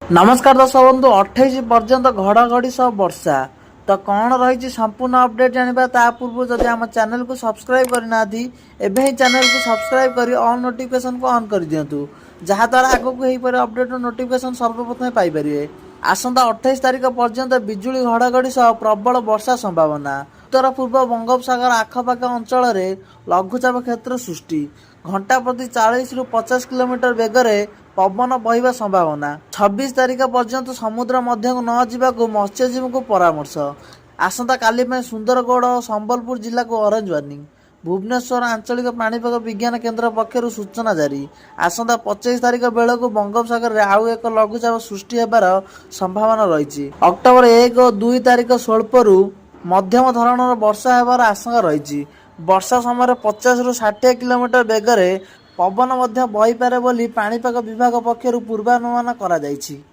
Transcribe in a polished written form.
नमस्कार दर्शक बंधु 28 पर्यंत घड़घड़ी सह वर्षा तो कौन रही संपूर्ण अपडेट जानवा ता पूर्व जदि आम चैनल को सब्सक्राइब करना एवं ही चैनल को सब्सक्राइब कर ऑल नोटिफिकेशन को ऑन कर दिंतु जहाँद्वारा आगक होपर अपडेट नोटिफिकेशन सर्वप्रथम पाइपर। आसंता 28 तारिख पर्यंत बिजुली घड़घड़ी सह प्रबल वर्षा संभावना। उत्तर पूर्व बंगोपसागर आखपाख अंचल लघुचाप क्षेत्र सृष्टि घंटा प्रति 40 रु 50 किलोमीटर बेगरे पवन बहिबा संभावना। 26 तारिख पर्यंत समुद्र मध्य को न जावाक मत्स्यजीवी को परामर्श। आसंता काली सुंदरगढ़ और संबलपुर जिला को ऑरेंज वार्निंग। भुवनेश्वर आंचलिक पाणीपाग विज्ञान केन्द्र पक्षर सूचना जारी। आसंता 25 तारिख बेलू बंगोपसागर में आउ एक लघुचाप सृष्टि होबार संभावना रही। अक्टोबर 1 और 2 तारिख स्वल्परू मध्यम धरणर वर्षा होबार आशंका रही। वर्षा समय 50 रु 60 किलोमीटर बेगरे पवन बहिपारे बोली पाणीपाग विभाग पक्षर पूर्वानुमान करा जायछि।